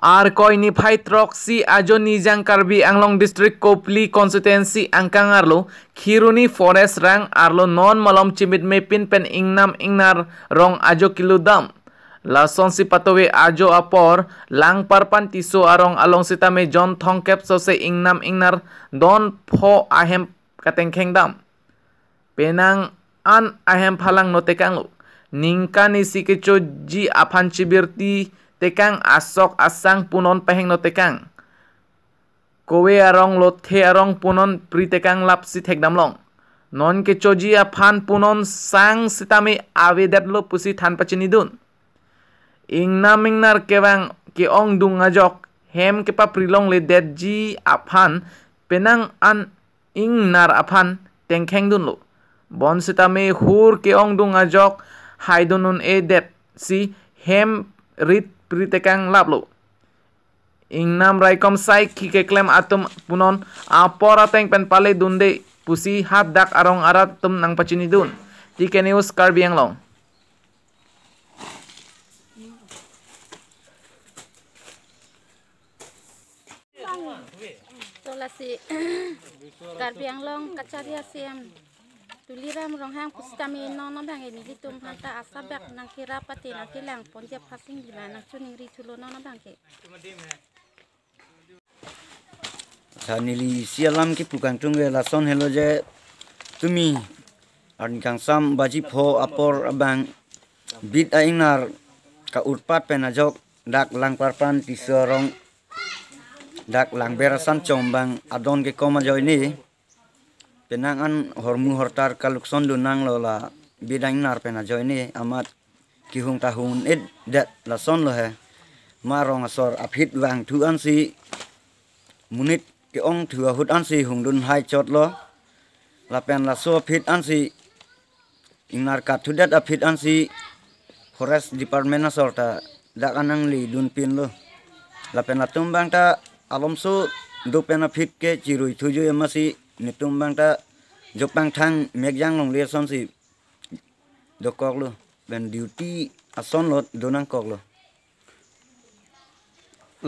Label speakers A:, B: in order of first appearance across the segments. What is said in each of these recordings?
A: Ar koini phai troksi ajo nijang Karbi Anglong District Kopli Constituency angkang arlo Khiruni Forest rang arlo non malom chimit mepin pen ingnam ingnar rong ajo kiludam. Lason si patowe ajo apor lang parpan tiso arong along sitame John Thongkep sose ingnam ingnar don pho ahem katengkheng dam. Penang an ahem phalang no tekang ningkani sikecho ji aphan cibirti tekang asok asang punon peheng no tekang kowe arong lothe arong punon pri tekang lapsi thekdamlong non ke choji aphan punon sang sitame avedat lo pusi than pachinidun ingna mingnar kewang ke ong dungajok hem kepa prilong le det ji aphan penang an ingnar aphan tengkheng dun lo bon sitame hur ke ong dungajok haidunun e det si hem rit pritekang lablo ingnam raikom sai ki klem atum punon apora teng pen pale dunde pusi hat dak arong arat tum nang pachini dun TK News Karbi Anglong.
B: Tolasi Karbi Anglong kacaria siam tuliram ronghang pustami no bang ini ditum hanta asabak nang kira pati nang kilang ponje passing gila nang cuning ri tulo no bang ke
C: Sanili sialam ki pukang tungwe lason hello je tumi arn kang sam baji pho apor abang bit ainar ka urpat penajok dak lang parpan tisorong dak lang berasan combang adon ke koma jo ini penangan hormu hortar kalukson dunang lola bidang nar pena jo ini amat kihung tahun dat lason lo he marong asor aphit wang thu an si munit ke ong thua hut an si hung dun hai chot lo la pen la so phit an si ingnar kat thu dat aphit an si forest department asor ta dak anang li dun pin lo la pen la tumbang ta alom so do pen aphit ke chirui thu jo emasi nitum bang ta jopang thang megjang long le son si dokok lo ben duty ason lot donang kok lo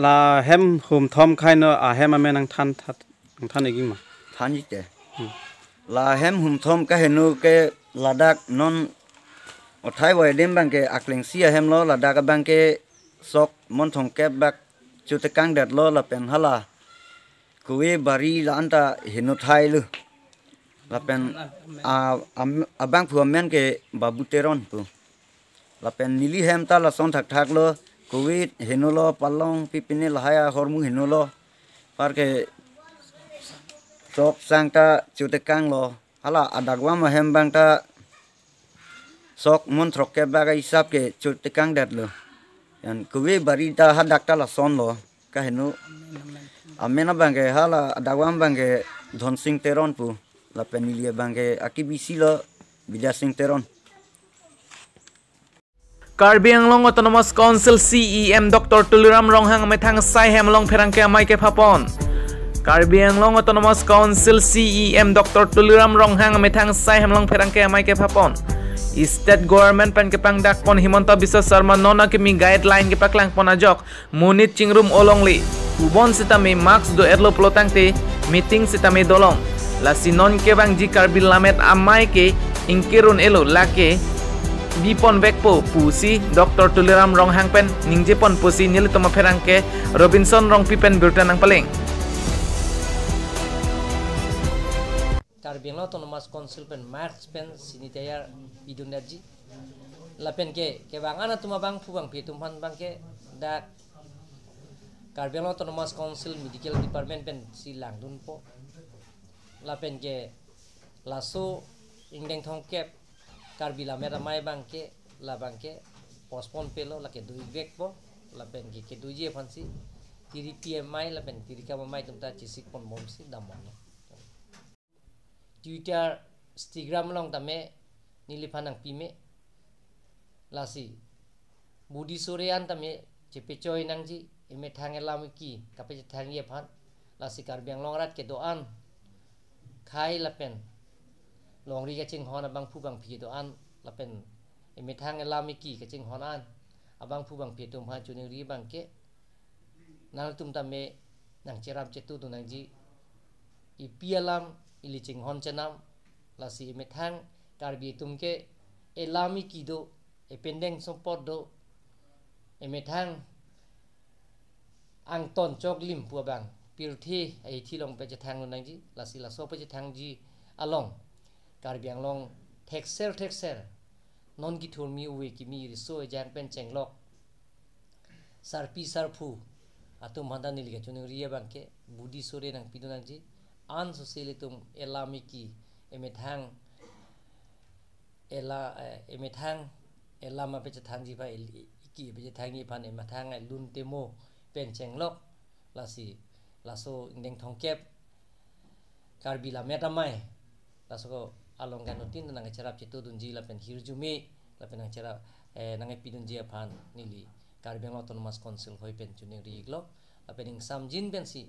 D: la hem hum thom khaino a hem ame nang than eging ma
C: than jite la hem hum thom ka henu ke ladak non othai wai dem bang ke akleng sia hem lo ladak bang ke sok mon thong ke bak chute kang dat lo la pen hala kuwe bari la anta henu thai lu lapen abang puamen ke babu teron pu lapen nili hem ta la son thak thak lo kuwe henu lo palong pipine lahaya hormu henu lo par ke sok sang ta chute kang lo hala adagwa ma hem bang ta sok mon throk ke baga isap ke chute kang dat lo yan kuwe bari ta hadak ta la son lo ka henu amena bangke hala adawam bangke dhon sing teron pu la penilia bangke akibisi lo bija sing teron.
A: Karbi Anglong Autonomous Council CEM Dr. Tuliram Ronghang methang sai hemlong pherangke amai ke phapon. Karbi Anglong Autonomous Council CEM Dr. Tuliram Ronghang methang sai hemlong pherangke amai ke phapon. State government pen ke pang dak pon Himanta Biswa Sarma nona ke mi guideline ke paklang ponajok munit chingrum olongli ubon sitame max do erlo plotangte meeting sitame dolong la sinon ke bang ji Karbi lamet amai ke ingkirun elo lake bipon vekpo pusi Dr. Tuliram Ronghang pen ningje pon pusi nil toma pherangke Robinson Rong pipen birtanang paleng.
E: Karbi Anglong Autonomous Council pen March pen sinitayar idundaji lapen ke bangana tuma bang fu bang pitumhan bang ke dak Karbi Anglong Autonomous Council Medical Department pen silang dun po lapen ke laso ingdeng thongkep Karbi lamet amai bang ke la bang ke postpone pelo la ke dui bek po lapen ke duje phansi tiri PMI lapen tiri kamai tumta chisik pon momsi damon Twitter Instagram long tame nilipanang pime lasi budi sorean tame cepecoy nangji eme thange lamiki kape thange phan lasi Karbi Anglong rat ke doan khai lapen longri ka ching hona bang pu bang phi doan lapen eme thange lamiki ka ching honan abang pu bang phi tum ha chuning ri bang ke nal tum tame nang cerap cetu tu nang ji ipialam ilicing hon cenam lasi methang karbi tum ke elami kido ependeng sopot do emethang ang ton chok lim pu bang pirthi ai thi long pe je thang nang ji lasi la so pe je thang ji along karbi anglong thekser non ki thur mi uwe ki mi ri so jang pen cheng lok sarpi sarphu atum handa nil ke chuning riya bang ke budi sore nang pidu nang ji an so sele tum elami ki emethang elama pe je thang ji ba ki pe je thang ni phan emethang ai lun temo pen cheng lok lasi laso indeng thongkep karbi la metamai laso ko along kan tin nang cerap cetu dunji la pen hirjumi la pen nang cerap nang pidun ji phan nili karbi autonomous council hoi pen chuning riglo la pen ing samjin pen si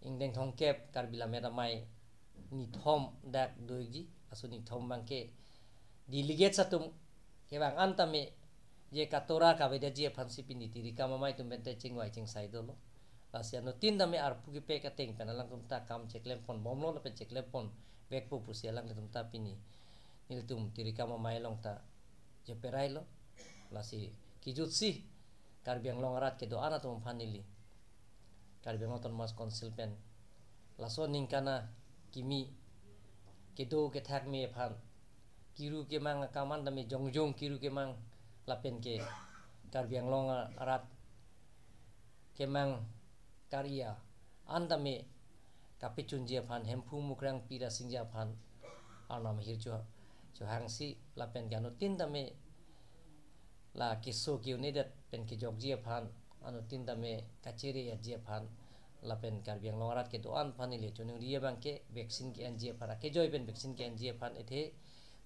E: indeng thongkep karbi la metamai ni thom dak doigi aso ni thom bangke delegate satum ke bang antame je katora ka beda je phan si pini tiri ka mamai tum pen te chingwai ching sai do lo lasiano tin dame arpu ki pe ka teng penalang tum ta kam cheklem pon bomlo la pe cheklem pon bek pu pusialang tum ta pini nil tum tiri ka mamai long ta je perai lo lasi kijutsi karbiang long arat ke do ana tum phanili karbiang autonomous council pen laso ningkana kimi ke do ke thak me phan kiru ke mang kaman dame jongjong kiru ke mang lapen ke karbiang long arat ke mang karya andame kapicun jia phan hempu mukrang pira singja phan anam hirjo hangsi lapen gano tin dame la kiso ki unidat pen ki jog jia phan anu tin dame kaciri ya jia phan lapen karbiang longarat ke doan phan ile chuning ria bang ke vaksin ke anjia para ke joy pen vaksin ke anjia phan ethe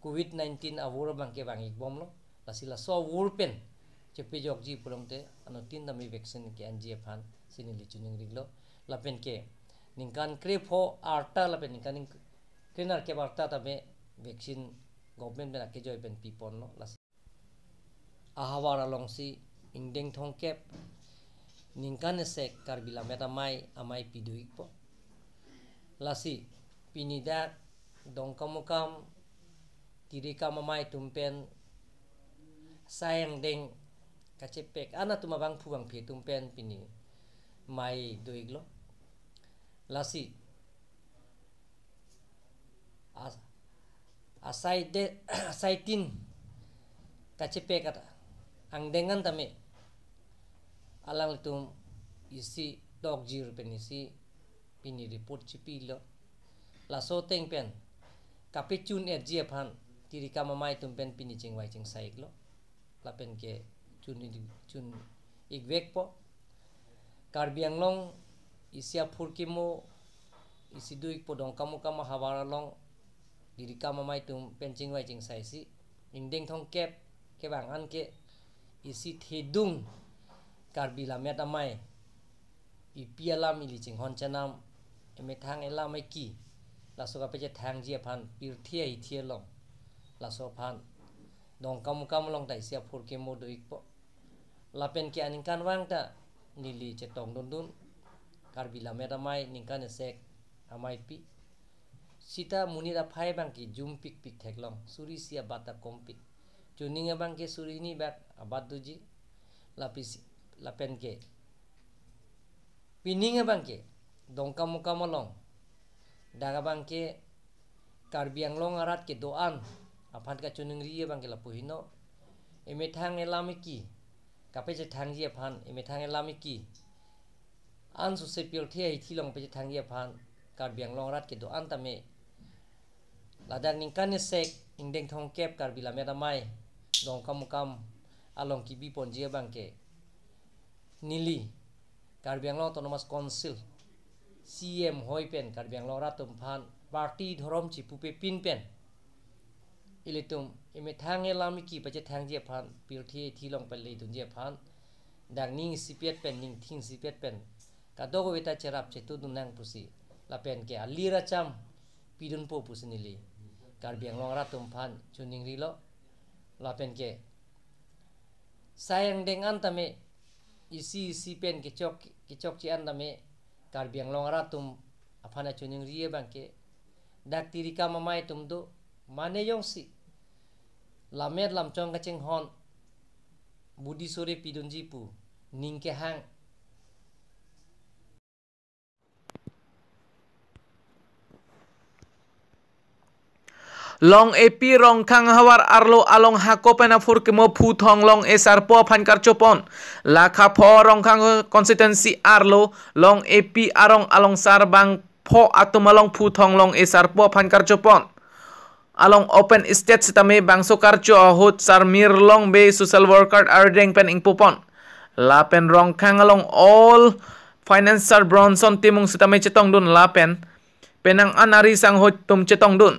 E: covid 19 awur bang ke bang ik bom lo lasila so wur pen chepe jog ji pulong te anu tin dame vaksin ke anjia phan sinili chuning riglo lapen ke ningkan krepho arta lapen ningkan krenar ke barta tabe vaksin government bena ke joy pen pipon no las ahawara longsi ingdeng thongkep ningkan se karbila metamai amai piduik po lasi pinidak dongkamukam tirika mamai tumpen sayang deng kacepek ana tumabang phuang phi tumpen pini mai doiglo lasi asaitin kacepe kata ang dengan tame alang tum isi dogjir penisi pini report cipilo laso teng pen kapicun erjia phan tirika mamai tumpen pini chingwai ching saiklo lapen ke chun igvek po karbiang long isia phurkimo isi duik podong kamu hawara long diri kama mai tum pencing wai ching sai si ingdeng thong kep ke bang an ke isi thedung karbila meta mai ipialam ili ching hon chanam emethang elamai ki laso ka peje thang ji phan pirthia hi thia long laso phan dong kamu long tai sia phurkimo duik po lapen ke aningkan wang ta nili chetong dun karbila meta mai ningkan sek amai pi sita munira phai bang ki jum pik theklong suri sia bata kompit tuninga bang ke suri ni bat abad duji lapis lapen ke pininga bang ke dongka muka molong daga bang ke karbiang long arat ke doan apan ka chuning ria bang ke lapuhino emethang elamiki kape je thang ji phan emethang elamiki an su se pil thia hi thilong pe thang ji phan karbiang long rat ke do an tame ladang ningkan sek ingdeng thong kep karbila meta mai dong kam along ki bi ponjia bangke nili karbiang long autonomous council cm hoipen karbiang long rat tum phan party dhorom chi pupe pin pen ilitum imethang elamiki pe thang ji phan pil thilong pe le dun ji phan dang ning sipiet pen ning thing sipiet pen kadogo weta cherap chetu dunang pusi lapen ke alira cham pidun po pusinili karbiang long ratum phan chuning rilo lapen ke sayang dengan tame isi pen kicok cian dame Karbi Anglong ara tum apana chuning rie bangke dak tirika mamai tum do mane yong si lamet lam chong kacheng hon budi sore pidunji pu ningke hang
A: long epi rong khang hawar arlo along hako pena fur kemo phu thong long esar po phan kar chopon lakha pho rong khang constituency arlo long epi arong along sar bang pho atum along phu thong long esar po phan kar chopon along open state sitame bangso kar cho hot sar mir long be social worker ardeng pen ingpopon la pen rong khang along all financial bronson timung sitame chetong dun la pen penang anari sang hot tum chetong dun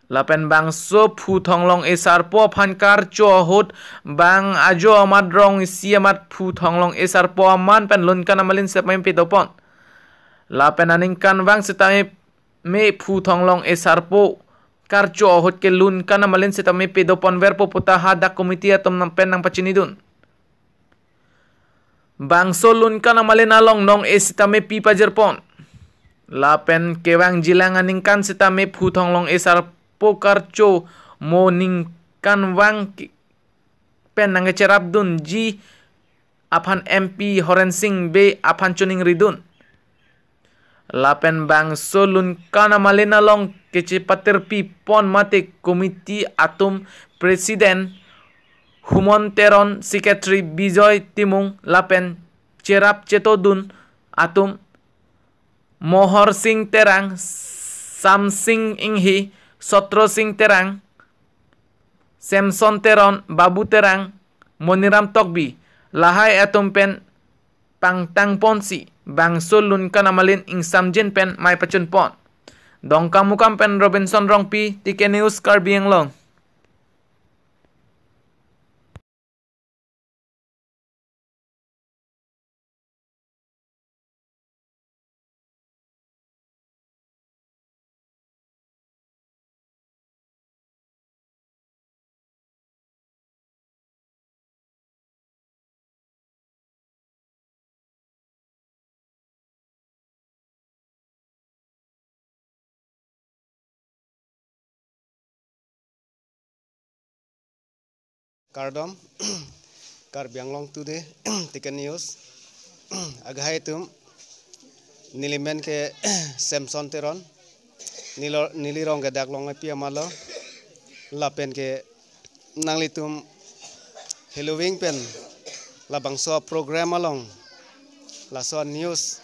A: lapen bangso phu thonglong esar po phankar cho hot bang ajo amat rong siamat phu thonglong esar po man pen lun kan amalin sep mem pedopon lapen aning kan bang sitame me phu thonglong esar po kar cho hot ke lun kan amalin sitame pedopon ver po puta hada komiti atom nang pen nang pachinidun bangso lun kan amalin along nong esitame pi pajerpon lapen kewang jilang aning kan sitame phu thonglong esar pokar cho morning kan wang pen nang cerap dun ji aphan MP Horen Singh be aphan chuning ridun lapen bang solun kana malena long kece paterpi pon mate komiti atum presiden Humon Teron secretary Bijoy Timung lapen cerap cetodun atum Mohor Singh Terang Sam Singh Inghi Sotro Singh Terang, Samson Teron, Babu Terang, Moniram Tokbi, Lahai Atom Pen, Pangtang Ponsi, Bang Solun Kanamalin ing Samjin Pen, Mai Pachun Pon. Dong Kamukam Pen Robinson Rongpi, Tike News Karbi Anglong.
F: Kardom Karbi Anglong today Tike News aghai tum nilimen ke Samson Teron nilirong ke daklong pi amalo lapen ke nanglitum Halloween pen labang so program along la so news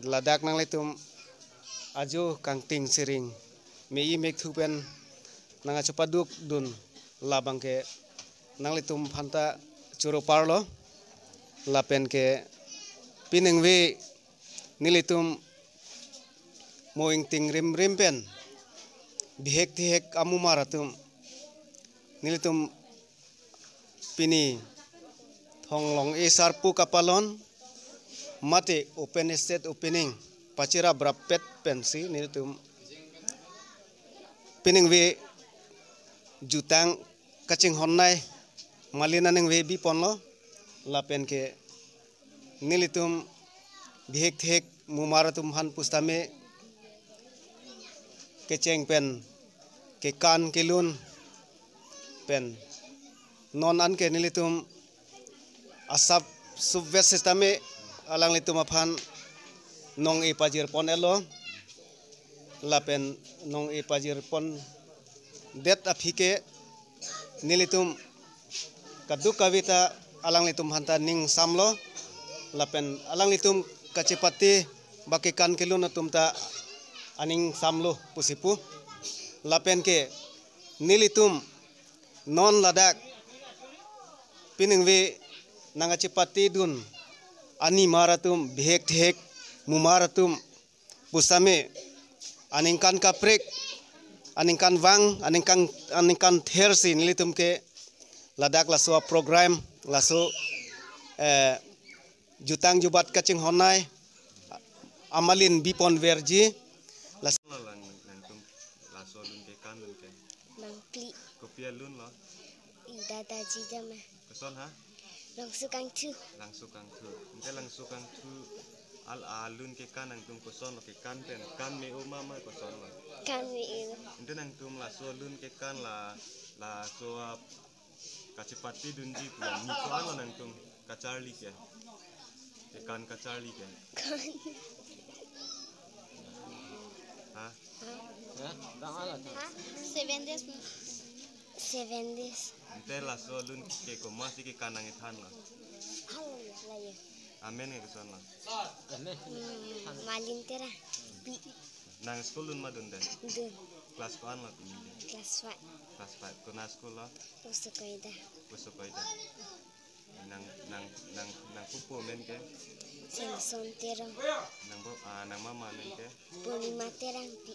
F: ladak nanglitum ajo kang ting siring mei mek thu pen nanga cepaduk dun labang ke nanglitum phanta churo parlo lapen ke pinengwe nilitum moing ting rim pen bihek thihek amu maratum nilitum pini thonglong esar pu kapalon mate open estate opening pachira brapet pensi nilitum pinengwe jutang kacing honnai malina neng webi ponlo lapen ke nilitum bihek thek mumaratum han pustame keceng pen ke kan kelun pen non an ke nilitum asap subves sistame alang litum aphan nong e pajir pon elo lapen nong e pajir pon det aphike nilitum kaduk kawita alang litum hanta ning samlo lapen alang litum kacepati bakikan kelun tumta aning samlo pusipu lapen ke nilitum non ladak piningwe nanga cepati dun ani maratum bihek thek mumaratum pusame aningkan kaprek aningkan wang aningkan thersi nilitum ke ladak laso program laso jutang jubat kacing honai amalin bipon verji laso lun ke kan lun ke
G: bangkli
F: kopia lun lo
G: dadaji jame
F: kesol ha
G: langsung kang tu
F: Inte langsung kang tu al alun ke kan nang tum koson ke kan pen kan me o mama koson la.
G: kan mi
F: Inte nang tum la so lun ke kan la so kacipati dunji pulang ni ko ano nang tum kacharli ke kan kacharli ke.
G: kan
F: Ha?
G: ha 7 days
F: Inte la so lun ke ko masih ke kan nang ithan la.
G: halo lah ya
F: Amen ke koson la.
G: malin tera bi
F: Nang school lun ma dun den.
G: dun
F: Kelas ko ano tum.
G: kelas 5
F: Kelas 5 ko na school la.
G: usuk kaida
F: Besok aja. Nang pupu men ke.
G: sen son terang
F: Nang mama men ke.
G: pulima terang bi